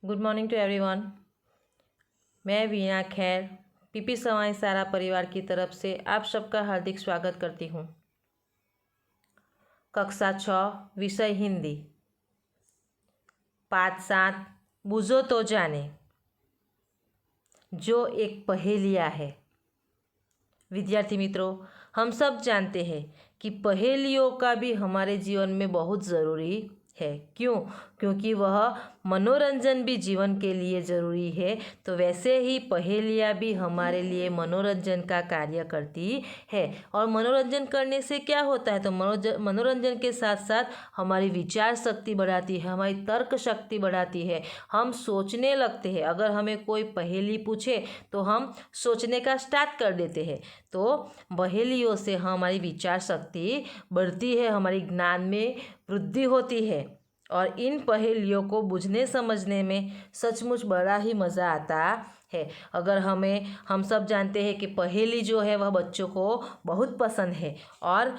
Good morning to everyone. मैं वीणा खैर PP Sawai सारा परिवार की तरफ से आप सबका हार्दिक स्वागत करती हूँ। कक्षा 6 विषय हिंदी, पाठ 7 बूझो तो जाने, जो एक पहेलिया है। विद्यार्थी मित्रों, हम सब जानते हैं कि पहेलियों का भी हमारे जीवन में बहुत ज़रूरी है। क्यों? क्योंकि वह मनोरंजन भी जीवन के लिए ज़रूरी है। तो वैसे ही पहेलियाँ भी हमारे लिए मनोरंजन का कार्य करती है। और मनोरंजन करने से क्या होता है? तो मनोरंजन के साथ साथ हमारी विचार शक्ति बढ़ाती है, हमारी तर्क शक्ति बढ़ाती है, हम सोचने लगते हैं। अगर हमें कोई पहेली पूछे तो हम सोचने का स्टार्ट कर देते हैं। तो पहेलियों से हमारी विचार शक्ति बढ़ती है, हमारी ज्ञान में वृद्धि होती है और इन पहेलियों को बुझने समझने में सचमुच बड़ा ही मज़ा आता है। अगर हम सब जानते हैं कि पहेली जो है वह बच्चों को बहुत पसंद है और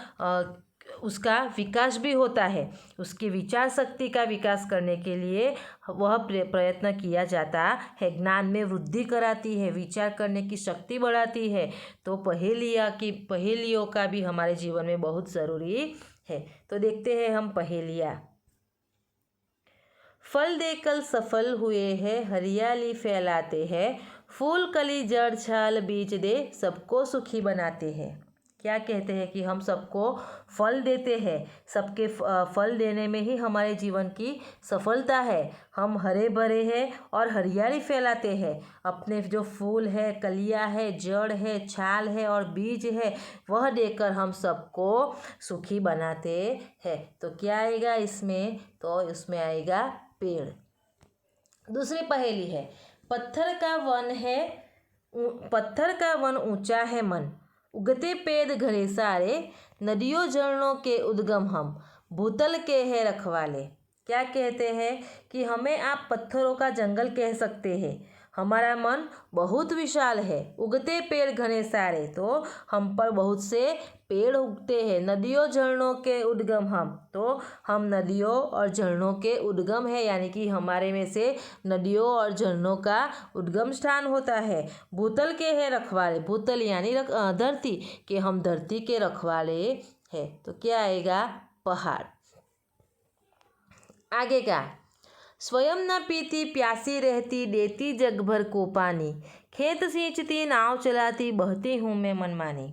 उसका विकास भी होता है। उसकी विचार शक्ति का विकास करने के लिए वह प्रयत्न किया जाता है। ज्ञान में वृद्धि कराती है, विचार करने की शक्ति बढ़ाती है। तो पहेलियों का भी हमारे जीवन में बहुत ज़रूरी है। तो देखते हैं हम पहेलियाँ। फल देकर सफल हुए हैं, हरियाली फैलाते हैं, फूल कली जड़ छाल बीज दे सबको सुखी बनाते हैं। क्या कहते हैं कि हम सबको फल देते हैं, सबके फल देने में ही हमारे जीवन की सफलता है। हम हरे भरे हैं और हरियाली फैलाते हैं। अपने जो फूल है, कलियां है, जड़ है, छाल है और बीज है, वह देकर हम सबको सुखी बनाते हैं। तो क्या आएगा इसमें? तो इसमें आएगा पेड़। दूसरी पहेली है, पत्थर का वन ऊंचा है मन, उगते पेड़ घरे सारे, नदियों झरनों के उद्गम हम, भूतल के है रखवाले। क्या कहते हैं कि हमें आप पत्थरों का जंगल कह सकते हैं। हमारा मन बहुत विशाल है, उगते पेड़ घने सारे, तो हम पर बहुत से पेड़ उगते हैं। नदियों झरनों के उद्गम हम, तो हम नदियों और झरनों के उद्गम है, यानी कि हमारे में से नदियों और झरनों का उद्गम स्थान होता है। भूतल के है रखवाले, भूतल यानी धरती के, हम धरती के रखवाले है। तो क्या आएगा? पहाड़। आगे का, स्वयं न पीती प्यासी रहती, देती जग भर को पानी, खेत सींचती नाव चलाती, बहती हूँ मैं मनमानी।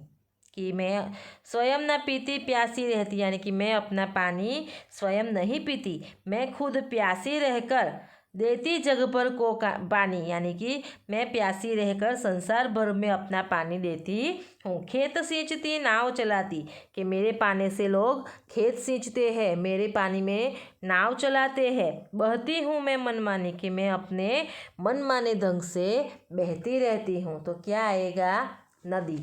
कि मैं स्वयं न पीती प्यासी रहती, यानी कि मैं अपना पानी स्वयं नहीं पीती, मैं खुद प्यासी रहकर देती जग पर को पानी, यानी कि मैं प्यासी रहकर संसार भर में अपना पानी देती हूँ। खेत सींचती नाव चलाती, कि मेरे पानी से लोग खेत सींचते हैं, मेरे पानी में नाव चलाते हैं। बहती हूँ मैं मनमानी, कि मैं अपने मनमाने ढंग से बहती रहती हूँ। तो क्या आएगा? नदी।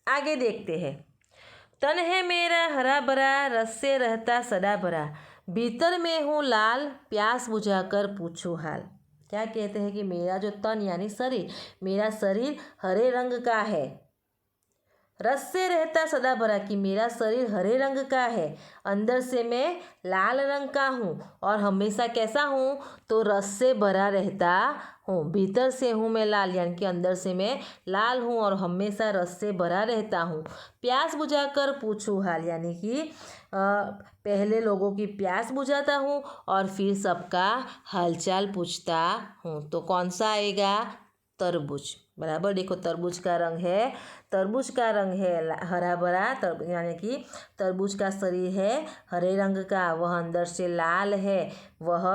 आगे देखते हैं, तन है मेरा हरा भरा, रस से रहता सदा भरा, भीतर में हूँ लाल, प्यास बुझाकर पूछो हाल। क्या कहते हैं कि मेरा जो तन यानी शरीर, मेरा शरीर हरे रंग का है, रस से रहता सदा भरा, कि मेरा शरीर हरे रंग का है, अंदर से मैं लाल रंग का हूँ और हमेशा कैसा हूँ? तो रस से भरा रहता हूँ। भीतर से हूँ मैं लाल, यानी कि अंदर से मैं लाल हूँ और हमेशा रस से भरा रहता हूँ। प्यास बुझाकर पूछूं हाल, यानी कि पहले लोगों की प्यास बुझाता हूँ और फिर सबका हालचाल पूछता हूँ। तो कौन सा आएगा? तरबूज। बराबर। देखो तरबूज का रंग है हरा भरा, यानी कि तरबूज का शरीर है हरे रंग का, वह अंदर से लाल है, वह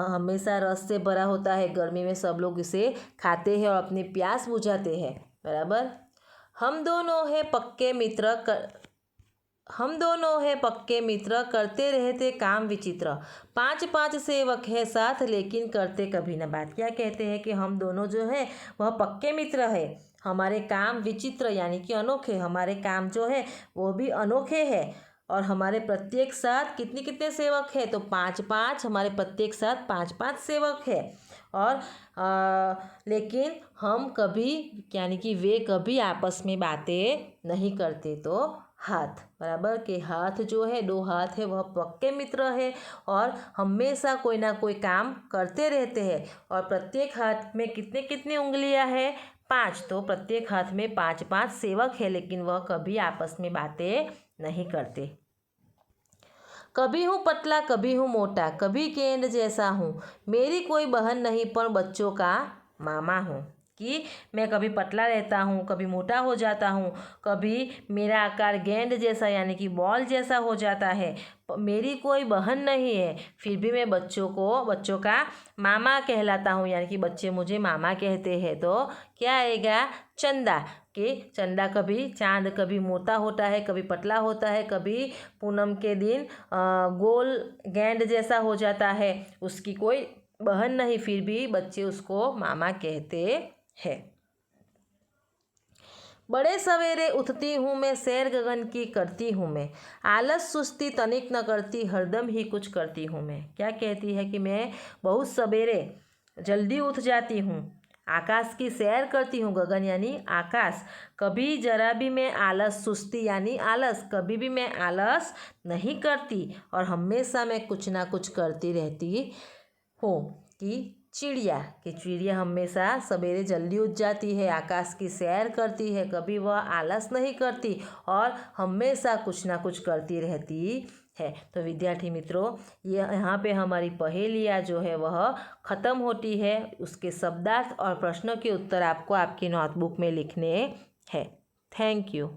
हमेशा रस से भरा होता है। गर्मी में सब लोग इसे खाते हैं और अपनी प्यास बुझाते हैं। बराबर। हम दोनों हैं पक्के मित्र, करते रहते काम विचित्र, 5 सेवक है साथ, लेकिन करते कभी न बात। क्या कहते हैं कि हम दोनों जो है वह पक्के मित्र है, हमारे काम विचित्र यानी कि अनोखे, हमारे काम जो है वो भी अनोखे हैं और हमारे प्रत्येक साथ कितने सेवक है? तो 5, हमारे प्रत्येक साथ 5 सेवक है। और लेकिन हम कभी, यानी कि वे कभी आपस में बातें नहीं करते। तो हाथ, बराबर के हाथ जो है, 2 हाथ है, वह पक्के मित्र है और हमेशा कोई ना कोई काम करते रहते हैं। और प्रत्येक हाथ में कितने कितनी उंगलियां हैं? 5। तो प्रत्येक हाथ में 5-5 सेवक है, लेकिन वह कभी आपस में बातें नहीं करते। कभी हूँ पतला, कभी हूँ मोटा, कभी गेंद जैसा हूँ, मेरी कोई बहन नहीं पर बच्चों का मामा हूँ। कि मैं कभी पतला रहता हूँ, कभी मोटा हो जाता हूँ, कभी मेरा आकार गेंद जैसा यानी कि बॉल जैसा हो जाता है, मेरी कोई बहन नहीं है, फिर भी मैं बच्चों का मामा कहलाता हूँ, यानी कि बच्चे मुझे मामा कहते हैं। तो क्या आएगा? चंदा। कि चंदा कभी चांद कभी मोटा होता है, कभी पतला होता है, कभी पूनम के दिन गोल गेंद जैसा हो जाता है, उसकी कोई बहन नहीं, फिर भी बच्चे उसको मामा कहते हैं। बड़े सवेरे उठती हूँ मैं, सैर गगन की करती हूँ मैं, आलस सुस्ती तनिक न करती, हरदम ही कुछ करती हूँ मैं। क्या कहती है? कि मैं बहुत सवेरे जल्दी उठ जाती हूँ, आकाश की सैर करती हूँ, गगन यानी आकाश, कभी जरा भी मैं आलस सुस्ती यानी आलस, कभी भी मैं आलस नहीं करती और हमेशा मैं कुछ ना कुछ करती रहती हूँ। कि चिड़िया, कि चिड़िया हमेशा सवेरे जल्दी उठ जाती है, आकाश की सैर करती है, कभी वह आलस नहीं करती और हमेशा कुछ ना कुछ करती रहती है। तो विद्यार्थी मित्रों, ये यहाँ पे हमारी पहेलियाँ जो है वह ख़त्म होती है। उसके शब्दार्थ और प्रश्नों के उत्तर आपको आपकी नोटबुक में लिखने हैं। Thank you.